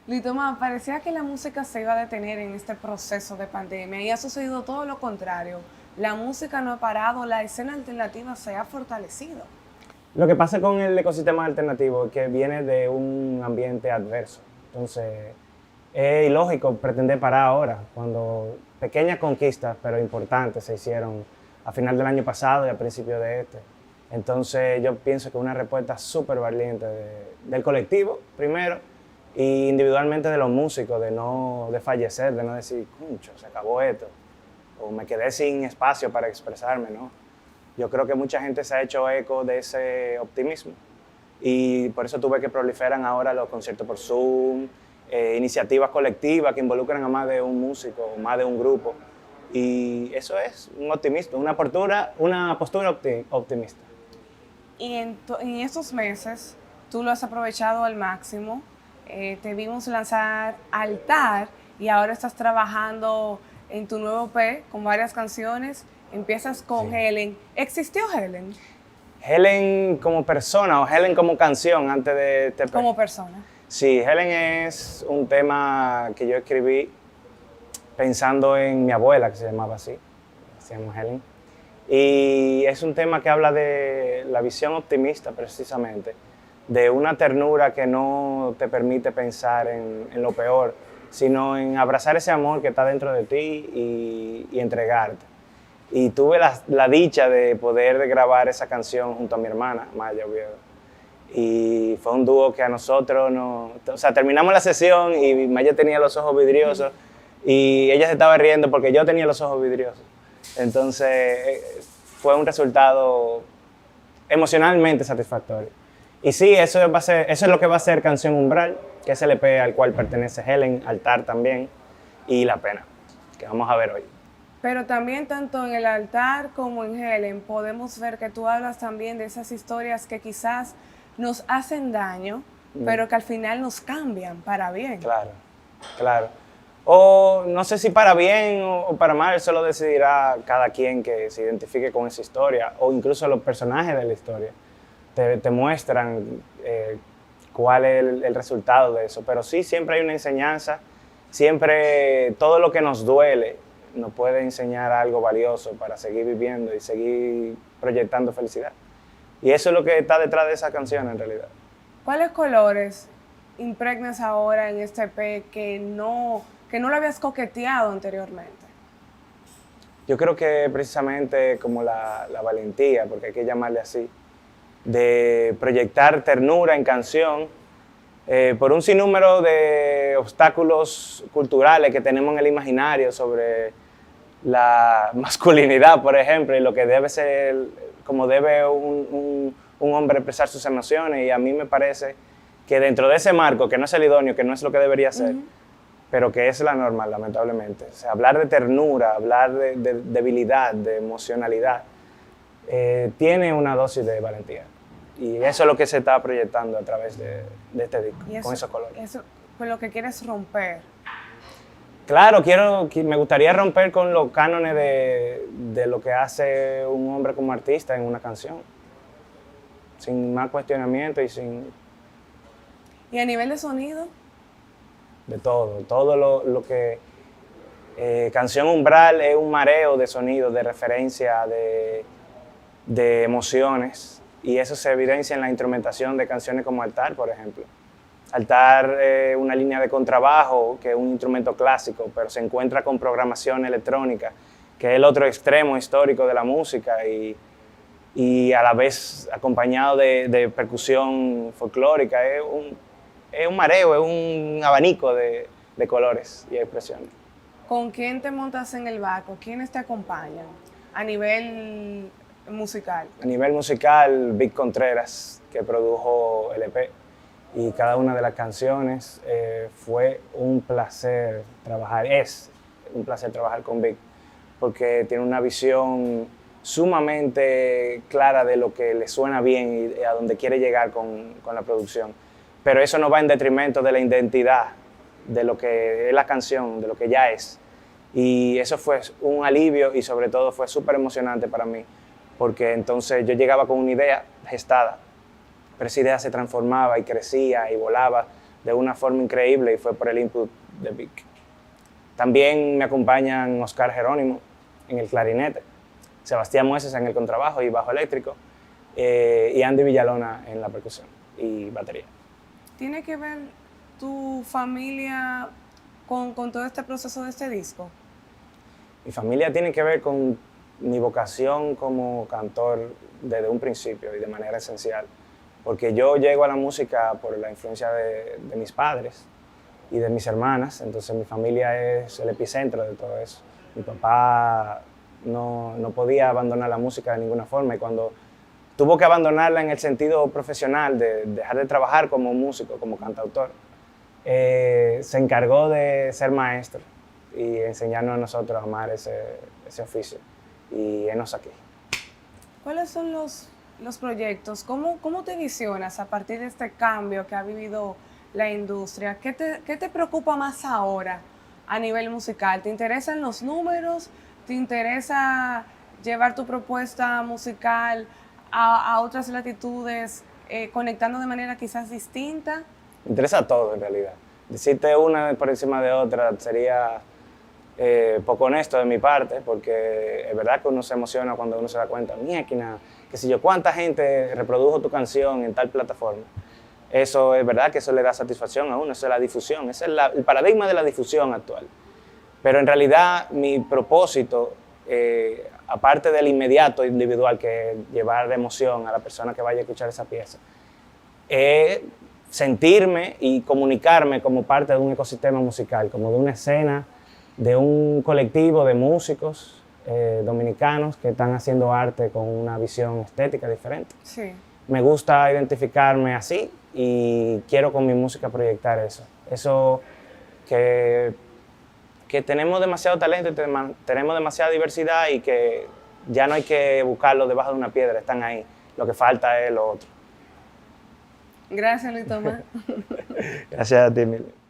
Luis Tomás, parecía que la música se iba a detener en este proceso de pandemia y ha sucedido todo lo contrario. La música no ha parado, la escena alternativa se ha fortalecido. Lo que pasa con el ecosistema alternativo es que viene de un ambiente adverso. Entonces, es ilógico pretender parar ahora, cuando pequeñas conquistas, pero importantes, se hicieron a final del año pasado y a principio de este. Entonces, yo pienso que una respuesta súper valiente del colectivo, primero, y individualmente de los músicos, de no fallecer, de no decir, concho, se acabó esto, o me quedé sin espacio para expresarme, ¿no? Yo creo que mucha gente se ha hecho eco de ese optimismo y por eso tuve que proliferan ahora los conciertos por Zoom, iniciativas colectivas que involucran a más de un músico o más de un grupo. Y eso es un optimismo, una postura optimista. Y en estos meses tú lo has aprovechado al máximo. Te vimos lanzar Altar y ahora estás trabajando en tu nuevo EP con varias canciones. Empiezas con Sí. Helen. ¿Existió Helen Helen como persona o Helen como canción antes de TP. como persona? Sí, Helen es un tema que yo escribí pensando en mi abuela, que se llamaba así, se llama Helen. Y es un tema que habla de la visión optimista, precisamente, de una ternura que no te permite pensar en lo peor, sino en abrazar ese amor que está dentro de ti y entregarte. Y tuve la dicha de poder grabar esa canción junto a mi hermana, Maya Oviedo. Y fue un dúo que a nosotros nos... O sea, terminamos la sesión y Maya tenía los ojos vidriosos y ella se estaba riendo porque yo tenía los ojos vidriosos. Entonces, fue un resultado emocionalmente satisfactorio. Y sí, eso es lo que va a ser Canción Umbral, que es el EP al cual pertenece Helen, Altar también, y La Pena, que vamos a ver hoy. Pero también tanto en el altar como en Helen podemos ver que tú hablas también de esas historias que quizás nos hacen daño, pero que al final nos cambian para bien. Claro, claro. O no sé si para bien o para mal, eso lo decidirá cada quien que se identifique con esa historia, o incluso los personajes de la historia. Te muestran cuál es el resultado de eso. Pero sí, siempre hay una enseñanza, siempre todo lo que nos duele nos puede enseñar algo valioso para seguir viviendo y seguir proyectando felicidad. Y eso es lo que está detrás de esa canción en realidad. ¿Cuáles colores impregnas ahora en este EP que no lo habías coqueteado anteriormente? Yo creo que precisamente como la valentía, porque hay que llamarle así, de proyectar ternura en canción por un sinnúmero de obstáculos culturales que tenemos en el imaginario sobre la masculinidad, por ejemplo, y lo que debe ser, como debe un hombre expresar sus emociones. Y a mí me parece que dentro de ese marco, que no es el idóneo, que no es lo que debería ser, pero que es la norma, lamentablemente. O sea, hablar de ternura, hablar de debilidad, de emocionalidad, tiene una dosis de valentía. Y eso es lo que se está proyectando a través de este disco, Y con esos colores. eso con lo que quieres romper. Claro, me gustaría romper con los cánones de lo que hace un hombre como artista en una canción, sin más cuestionamiento y sin Y a nivel de sonido, de todo lo que... Canción Umbral es un mareo de sonidos, de referencia, de emociones, y eso se evidencia en la instrumentación de canciones como Altar, por ejemplo. Altar es una línea de contrabajo, que es un instrumento clásico, pero se encuentra con programación electrónica, que es el otro extremo histórico de la música, y a la vez acompañado de percusión folclórica. Es un mareo, es un abanico de colores y expresiones. ¿con quién te montas en el barco? ¿Quiénes te acompañan a nivel musical? A nivel musical, Vic Contreras, que produjo el EP, y cada una de las canciones, fue un placer trabajar, es un placer trabajar con Vic, porque tiene una visión sumamente clara de lo que le suena bien y a dónde quiere llegar con la producción. Pero eso no va en detrimento de la identidad de lo que es la canción, de lo que ya es. Y eso fue un alivio y sobre todo fue súper emocionante para mí, porque entonces yo llegaba con una idea gestada, pero esa idea se transformaba y crecía y volaba de una forma increíble y fue por el input de Vic. También me acompañan Oscar Jerónimo en el clarinete, Sebastián Mueces en el contrabajo y bajo eléctrico, y Andy Villalona en la percusión y batería. ¿Tiene que ver tu familia con todo este proceso de este disco? Mi familia tiene que ver con mi vocación como cantor desde un principio y de manera esencial, porque yo llego a la música por la influencia de mis padres y de mis hermanas, entonces mi familia es el epicentro de todo eso. Mi papá no podía abandonar la música de ninguna forma y cuando tuvo que abandonarla en el sentido profesional, de dejar de trabajar como músico, como cantautor, se encargó de ser maestro y enseñarnos a nosotros a amar ese oficio y enos aquí. ¿Cuáles son los proyectos? ¿Cómo te visionas a partir de este cambio que ha vivido la industria? ¿Qué te preocupa más ahora a nivel musical? ¿Te interesan los números? ¿Te interesa llevar tu propuesta musical a otras latitudes, conectando de manera quizás distinta? Me interesa todo en realidad. Decirte una por encima de otra sería poco honesto de mi parte, porque es verdad que uno se emociona cuando uno se da cuenta, mierda, que si yo, cuánta gente reprodujo tu canción en tal plataforma. Eso es verdad que eso le da satisfacción a uno, eso es la difusión, ese es el paradigma de la difusión actual. Pero en realidad mi propósito, aparte del inmediato individual, que es llevar emoción a la persona que vaya a escuchar esa pieza, es sentirme y comunicarme como parte de un ecosistema musical, como de una escena, de un colectivo de músicos dominicanos que están haciendo arte con una visión estética diferente. Sí. Me gusta identificarme así y quiero con mi música proyectar eso. Eso que tenemos demasiado talento y tenemos demasiada diversidad y que ya no hay que buscarlo debajo de una piedra, están ahí. Lo que falta es lo otro. Gracias, Luis Tomás. Gracias a ti, Mili.